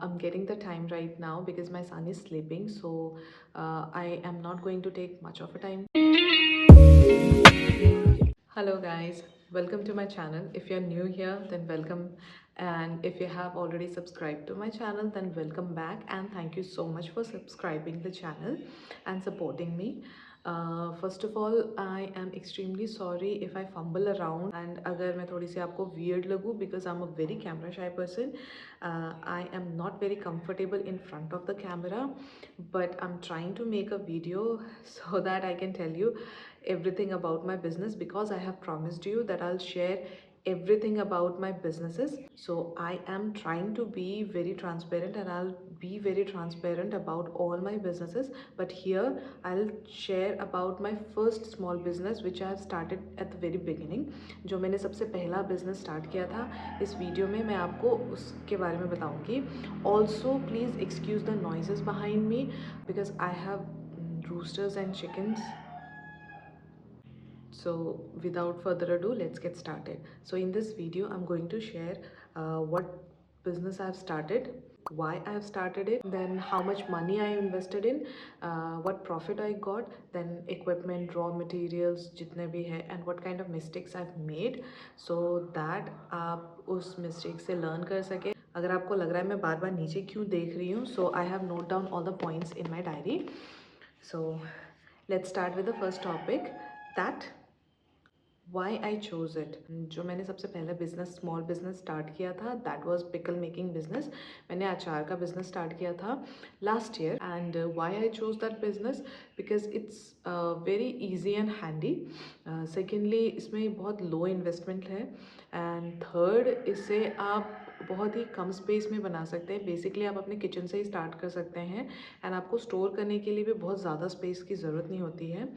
I'm getting the time right now because my son is sleeping, so I am not going to take much of a time. Hello guys, welcome to my channel. If you're new here, then welcome, and if you have already subscribed to my channel, then welcome back, and thank you so much for subscribing the channel and supporting me. First of all, I am extremely sorry if I fumble around and अगर मैं थोड़ी सी आपको weird लगूँ because I'm a very camera shy person. I am not very comfortable in front of the camera, but I'm trying to make a video so that I can tell you everything about my business because I have promised you that I'll share everything about my businesses. So I am trying to be very transparent, and I'll be very transparent about all my businesses. But here I'll share about my first small business which I have started at the very beginning. जो मैंने सबसे पहला business start किया था, इस video में मैं आपको उसके बारे में बताऊंगी. Also please excuse the noises behind me because I have roosters and chickens. So without further ado, let's get started. So in this video I'm going to share what business I've started, why I've started it, then how much money I invested in, what profit I got, then equipment, raw materials जितने भी है, and what kind of mistakes I've made, so that आप उस mistake से learn कर सके. अगर आपको लग रहा है मैं बार बार नीचे क्यों देख रही हूँ, so I have note down all the points in my diary. So let's start with the first topic, that why I chose it. जो मैंने सबसे पहला बिजनेस, स्मॉल बिजनेस स्टार्ट किया था, that was pickle making business. मैंने अचार का business start किया था last year. And why I chose that business because it's very easy and handy. Secondly इसमें बहुत लो इन्वेस्टमेंट है. एंड थर्ड, इससे आप बहुत ही कम स्पेस में बना सकते हैं. बेसिकली आप अपने किचन से ही स्टार्ट कर सकते हैं, एंड आपको स्टोर करने के लिए भी बहुत ज़्यादा स्पेस की ज़रूरत नहीं होती है.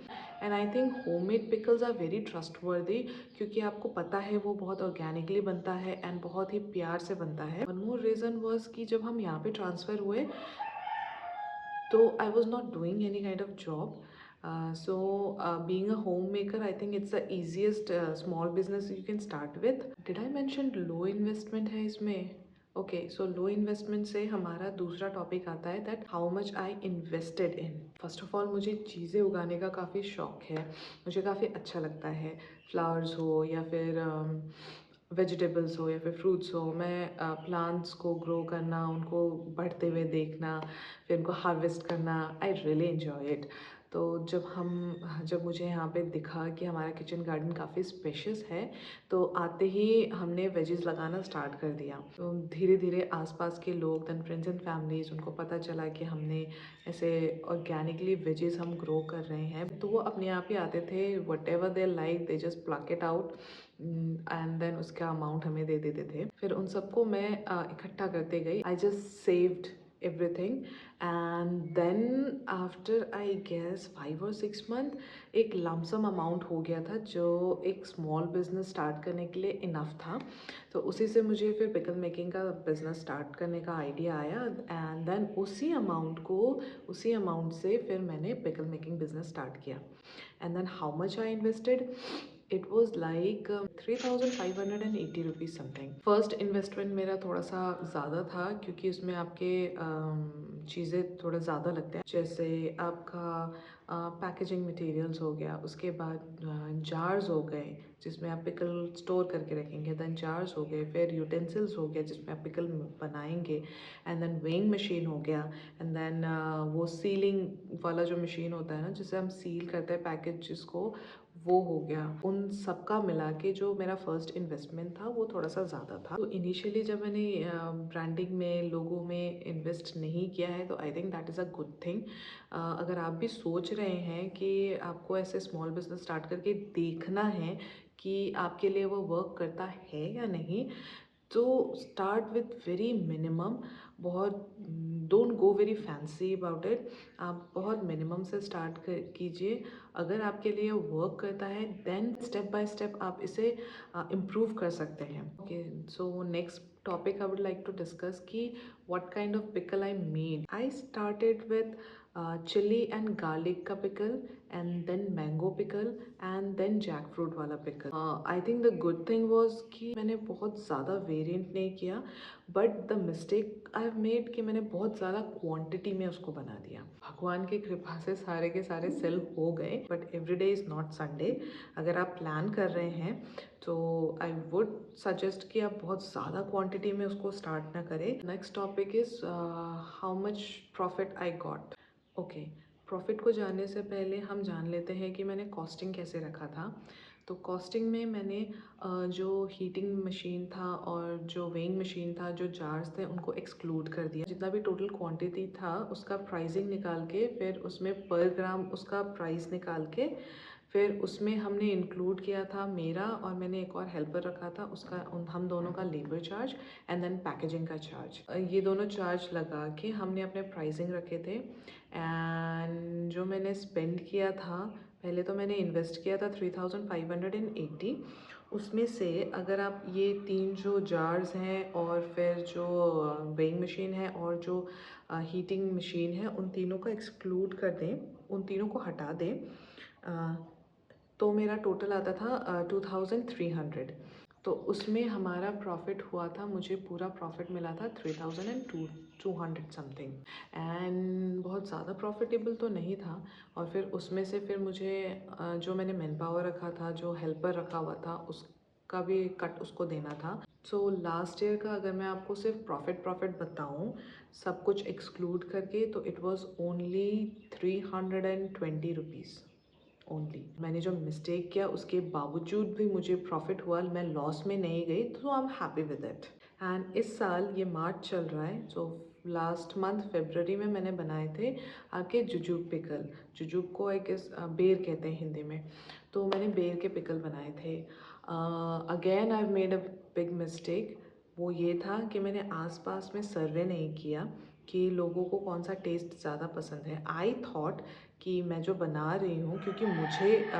And I think homemade pickles are very trustworthy, क्योंकि आपको पता है वो बहुत ऑर्गेनिकली बनता है एंड बहुत ही प्यार से बनता है. वन मोर रीज़न वॉज कि जब हम यहाँ पे ट्रांसफ़र हुए तो I was not doing any kind of job. So being a homemaker, I think it's the easiest small business you can start with. Did I mention low investment है इसमें? Okay, सो लो investment से हमारा दूसरा topic आता है, that how much I invested in. First of all, मुझे चीज़ें उगाने का काफ़ी शौक है. मुझे काफ़ी अच्छा लगता है, फ्लावर्स हो या फिर वेजिटेबल्स हो या फिर फ्रूट्स हो. मैं प्लांट्स को ग्रो करना, उनको बढ़ते हुए देखना, फिर उनको हार्वेस्ट करना, आई रियली एन्जॉय इट. तो जब मुझे यहाँ पे दिखा कि हमारा किचन गार्डन काफ़ी स्पेशियस है, तो आते ही हमने वेजेस लगाना स्टार्ट कर दिया. तो धीरे धीरे आसपास के लोग, दैन फ्रेंड्स एंड फैमिलीज, उनको पता चला कि हमने ऐसे ऑर्गेनिकली वेजेस हम ग्रो कर रहे हैं. तो वो अपने आप ही आते थे, whatever they like they just pluck it out and then उसका अमाउंट हमें दे देते थे. फिर उन सबको मैं इकट्ठा करते गई. I just saved everything, and then after I guess 5 or 6 month एक लमसम अमाउंट हो गया था जो एक स्मॉल बिजनेस स्टार्ट करने के लिए इनफ था. तो उसी से मुझे फिर पिकल मेकिंग का बिजनेस स्टार्ट करने का आइडिया आया, एंड देन उसी अमाउंट से फिर मैंने पिकल मेकिंग बिजनेस स्टार्ट किया. And then how much I invested, it was like 3,580 rupees something. First investment मेरा थोड़ा सा ज़्यादा था, क्योंकि उसमें आपके चीज़ें थोड़ा ज़्यादा लगते हैं. जैसे आपका पैकेजिंग मटेरियल्स हो गया, उसके बाद जार्स हो गए जिसमें आप पिकल स्टोर करके रखेंगे, देन जार्स हो गए, फिर यूटेंसिल्स हो गया जिसमें आप पिकल बनाएंगे, एंड देन वेइंग मशीन हो गया, एंड देन वो सीलिंग वाला जो मशीन होता है ना, जिससे हम सील करते हैं पैकेज जिसको, वो हो गया. उन सबका मिला के जो मेरा फर्स्ट इन्वेस्टमेंट था वो थोड़ा सा ज़्यादा था. तो इनिशियली जब मैंने ब्रांडिंग में, लोगों में इन्वेस्ट नहीं किया है, तो I think that is a good thing. अगर आप भी सोच रहे हैं कि आपको ऐसे स्मॉल बिजनेस स्टार्ट करके देखना है कि आपके लिए वो वर्क करता है या नहीं, तो स्टार्ट विथ वेरी मिनिमम. बहुत don't go very fancy about it. आप बहुत मिनिमम से स्टार्ट कीजिए. अगर आपके लिए वर्क करता है, देन स्टेप बाय स्टेप आप इसे इम्प्रूव कर सकते हैं. Okay, so next topic I would like to discuss कि what kind of pickle I made. I started with chilli and garlic का pickle, and then mango pickle, and then jackfruit वाला pickle. I think the good thing was कि मैंने बहुत ज़्यादा variant नहीं किया, but the mistake I have made कि मैंने बहुत ज़्यादा क्वांटिटी में उसको बना दिया। भगवान की कृपा से सारे के सारे सेल हो गए, but every day is not Sunday. अगर आप प्लान कर रहे हैं तो आई वुड सजेस्ट कि आप बहुत ज़्यादा क्वांटिटी में उसको स्टार्ट ना करें। Next topic is how much profit I got. Okay, profit को जानने से पहले हम जान लेते हैं कि मैंने कॉस्टिंग कैसे रखा था। तो कॉस्टिंग में मैंने जो हीटिंग मशीन था और जो वेइंग मशीन था, जो जार्स थे, उनको एक्सक्लूड कर दिया। जितना भी टोटल क्वांटिटी था उसका प्राइसिंग निकाल के, फिर उसमें पर ग्राम उसका प्राइस निकाल के, फिर उसमें हमने इंक्लूड किया था मेरा, और मैंने एक और हेल्पर रखा था, उसका हम दोनों का labour charge and then packaging का चार्ज। ये दोनों चार्ज लगा के हमने अपने प्राइसिंग रखे थे। एंड जो मैंने स्पेंड किया था, पहले तो मैंने इन्वेस्ट किया था 3580। उसमें से अगर आप ये 3 जो जार्स हैं और फिर जो वेइंग मशीन है और जो हीटिंग मशीन है, उन तीनों को एक्सक्लूड कर दें, उन तीनों को हटा दें, तो मेरा टोटल आता था 2300। तो उसमें हमारा प्रॉफिट हुआ था, मुझे पूरा प्रॉफिट मिला था 3200 समथिंग। एंड बहुत ज़्यादा प्रॉफिटेबल तो नहीं था। और फिर उसमें से फिर मुझे जो मैंने मैन पावर रखा था, जो हेल्पर रखा हुआ था, उसका भी कट उसको देना था। सो लास्ट ईयर का अगर मैं आपको सिर्फ प्रॉफिट बताऊँ, सब कुछ एक्सक्लूड करके, तो it was only 320 rupees only. मैंने जो मिस्टेक किया उसके बावजूद भी मुझे प्रॉफिट हुआ, मैं लॉस में नहीं गई, तो I am happy with it. And इस साल ये मार्च चल रहा है, सो लास्ट मंथ फरवरी में मैंने बनाए थे आपके जुजूब पिकल। जुजूब को एक बेर कहते हैं हिंदी में, तो मैंने बेर के पिकल बनाए थे। Again I have made a big mistake. वो ये था कि मैंने आसपास में सर्वे नहीं किया कि लोगों को कौन सा टेस्ट ज़्यादा पसंद है। आई थॉट कि मैं जो बना रही हूँ, क्योंकि मुझे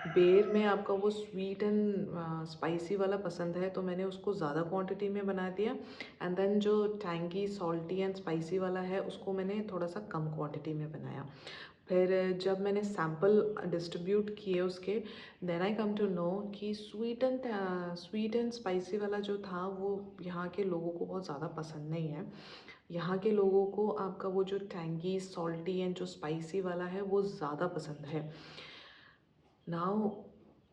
बेर में आपका वो स्वीट एंड स्पाइसी वाला पसंद है, तो मैंने उसको ज़्यादा क्वांटिटी में बना दिया। एंड देन जो टैंगी सॉल्टी एंड स्पाइसी वाला है, उसको मैंने थोड़ा सा कम क्वांटिटी में बनाया। फिर जब मैंने सैम्पल डिस्ट्रीब्यूट किए उसके, then I come to know कि स्वीट एंड स्पाइसी वाला जो था, वो यहाँ के लोगों को बहुत ज़्यादा पसंद नहीं है। यहाँ के लोगों को आपका वो जो टैंगी सॉल्टी एंड जो स्पाइसी वाला है, वो ज़्यादा पसंद है। नाउ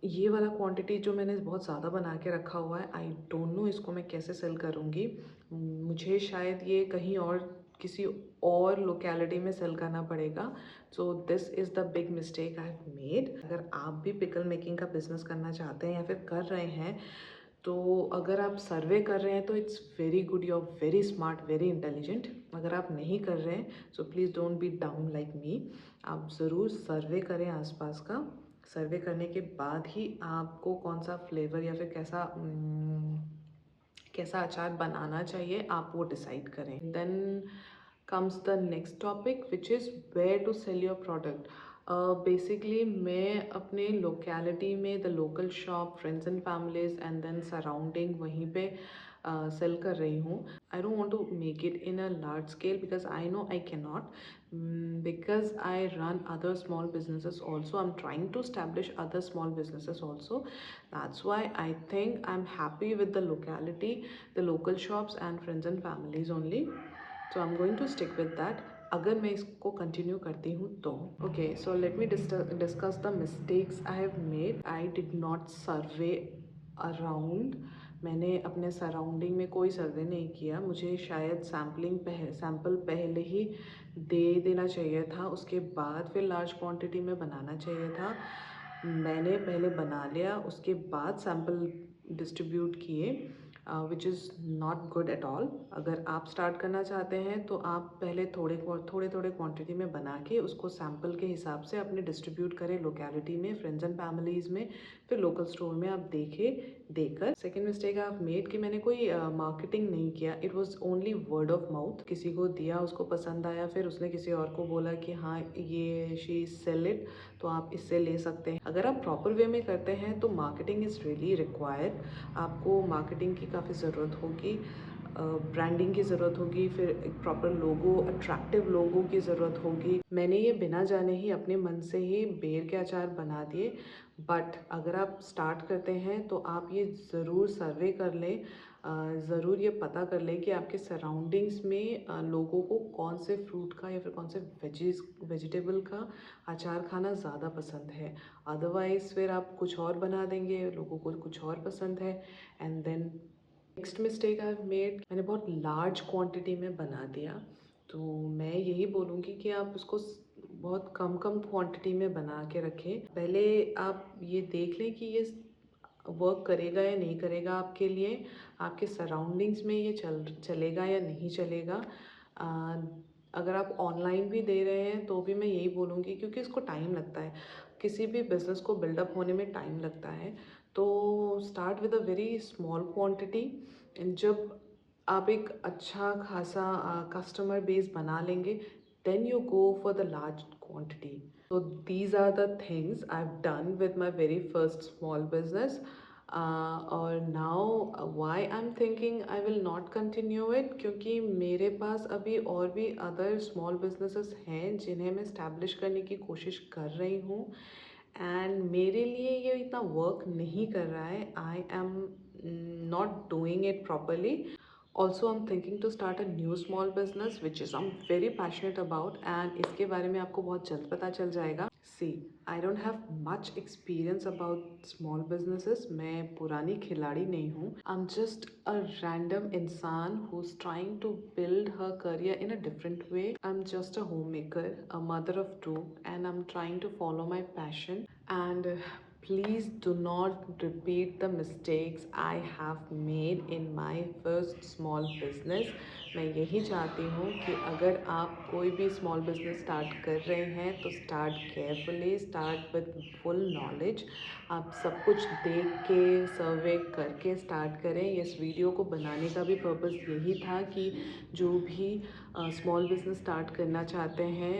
ये वाला क्वांटिटी जो मैंने बहुत ज़्यादा बना के रखा हुआ है, आई डोंट नो इसको मैं कैसे सेल करूँगी। मुझे शायद ये कहीं और किसी और लोकेलिटी में सेल करना पड़ेगा। So this is the big mistake I have made. अगर आप भी पिकल मेकिंग का बिजनेस करना चाहते हैं या फिर कर रहे हैं, तो अगर आप सर्वे कर रहे हैं तो it's very good, you are very smart, very intelligent. अगर आप नहीं कर रहे हैं, so please don't be down like me. आप ज़रूर सर्वे करें आसपास का। सर्वे करने के बाद ही आपको कौन सा फ्लेवर या फिर कैसा अचार बनाना चाहिए, आप वो डिसाइड करें। Then comes the next topic which is where to sell your product. Basically मैं अपने लोकेलिटी में the local shop, friends and families and then surrounding, वहीं पे सेल कर रही हूँ। I don't want to make it in a large scale because I know I can not, because I run other small businesses also. I'm trying to establish other small businesses also. That's why I think I'm happy with the locality, the local shops and friends and families only. So I'm going to stick with that अगर मैं इसको continue करती हूँ तो। Okay, so let me discuss the mistakes I have made. I did not survey around. मैंने अपने surrounding में कोई सर्वे नहीं किया। मुझे शायद सैम्पल पहले ही दे देना चाहिए था, उसके बाद फिर लार्ज क्वांटिटी में बनाना चाहिए था। मैंने पहले बना लिया, उसके बाद सैम्पल डिस्ट्रीब्यूट किए, which is not good at all. अगर आप स्टार्ट करना चाहते हैं तो आप पहले थोड़े थोड़े क्वांटिटी में बना के उसको सैम्पल के हिसाब से अपने डिस्ट्रीब्यूट करें लोकेलिटी में, फ्रेंड्स एंड फैमिलीज़ में, फिर लोकल स्टोर में आप देकर। Second mistake I have made कि मैंने कोई मार्केटिंग नहीं किया। It was only word of mouth. किसी को दिया, उसको पसंद आया, फिर उसने किसी और को बोला कि हाँ ये शी सेल इट, तो आप इससे ले सकते हैं। अगर आप प्रॉपर वे में करते हैं तो मार्केटिंग इज़ रियली रिक्वायर्ड। आपको मार्केटिंग की काफ़ी ज़रूरत होगी। ब्रांडिंग की ज़रूरत होगी, फिर एक प्रॉपर लोगो, अट्रैक्टिव लोगो की ज़रूरत होगी। मैंने ये बिना जाने ही अपने मन से ही बेर के अचार बना दिए। बट अगर आप स्टार्ट करते हैं तो आप ये ज़रूर सर्वे कर लें, ज़रूर ये पता कर लें कि आपके सराउंडिंग्स में लोगों को कौन से फ्रूट का या फिर कौन से वेजिटेबल का अचार खाना ज़्यादा पसंद है। अदरवाइज़ फिर आप कुछ और बना देंगे, लोगों को कुछ और पसंद है। And then next mistake I have made, मैंने बहुत लार्ज क्वांटिटी में बना दिया। तो मैं यही बोलूँगी कि आप उसको बहुत कम कम क्वांटिटी में बना के रखें। पहले आप ये देख लें कि ये वर्क करेगा या नहीं करेगा आपके लिए, आपके सराउंडिंग्स में ये चलेगा या नहीं चलेगा। अ, अगर आप ऑनलाइन भी दे रहे हैं तो भी मैं यही बोलूँगी, क्योंकि इसको टाइम लगता है, किसी भी बिज़नेस को बिल्डअप होने में टाइम लगता है। तो start with a very small quantity. जब आप एक अच्छा खासा कस्टमर बेस बना लेंगे, then you go for the large quantity. So these are the things I've done with my very first small business. और now why I'm thinking I will not continue it, क्योंकि मेरे पास अभी और भी other small businesses हैं जिन्हें मैं establish करने की कोशिश कर रही हूँ। एंड मेरे लिए ये इतना वर्क नहीं कर रहा है। I am not doing it properly. Also, I'm thinking to start a new small business which is I'm very passionate about, and इसके बारे में आपको बहुत जल्द पता चल जाएगा. See, I don't have much experience about small businesses. मैं पुरानी खिलाड़ी नहीं हूँ. I'm just a random इंसान who's trying to build her career in a different way. I'm just a homemaker, a mother of two, and I'm trying to follow my passion. And please do not repeat the mistakes I have made in my first small business. मैं यही चाहती हूँ कि अगर आप कोई भी small business start कर रहे हैं तो start carefully, start with full knowledge. आप सब कुछ देख के, सर्वे करके स्टार्ट करें। इस वीडियो को बनाने का भी पर्पस यही था कि जो भी स्मॉल बिजनेस स्टार्ट करना चाहते हैं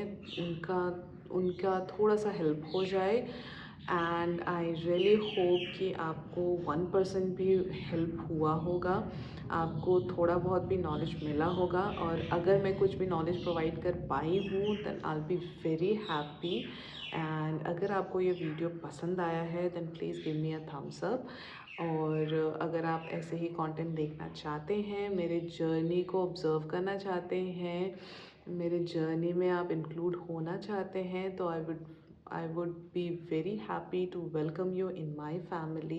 उनका थोड़ा सा हेल्प हो जाए। एंड आई रियली होप कि आपको 1% भी हेल्प हुआ होगा, आपको थोड़ा बहुत भी नॉलेज मिला होगा। और अगर मैं कुछ भी नॉलेज प्रोवाइड कर पाई हूँ then I will be very happy. And अगर आपको ये वीडियो पसंद आया है then please give me a thumbs up. और अगर आप ऐसे ही कंटेंट देखना चाहते हैं, मेरे जर्नी को ऑब्ज़र्व करना चाहते हैं, मेरे जर्नी में आप इंक्लूड होना चाहते हैं, तो I would be very happy to welcome you in my family,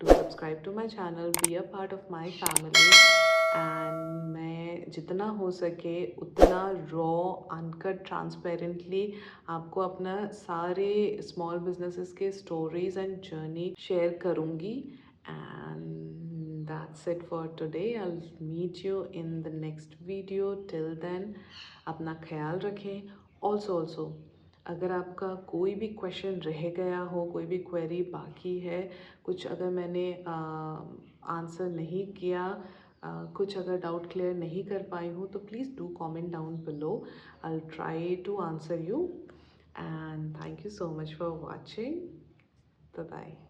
to subscribe to my channel, be a part of my family. And मैं जितना हो सके उतना रॉ, अनकट, ट्रांसपेरेंटली आपको अपना सारे स्मॉल बिजनेसेस के स्टोरीज एंड जर्नी शेयर करूँगी. And that's it for today. I'll meet you in the next video. Till then, अपना ख्याल रखें. Also, अगर आपका कोई भी क्वेश्चन रह गया हो, कोई भी क्वेरी बाकी है, कुछ अगर मैंने आंसर नहीं किया, कुछ अगर डाउट क्लियर नहीं कर पाई हूँ, तो please do comment down below. I'll try to answer you. And thank you so much for watching. Bye bye.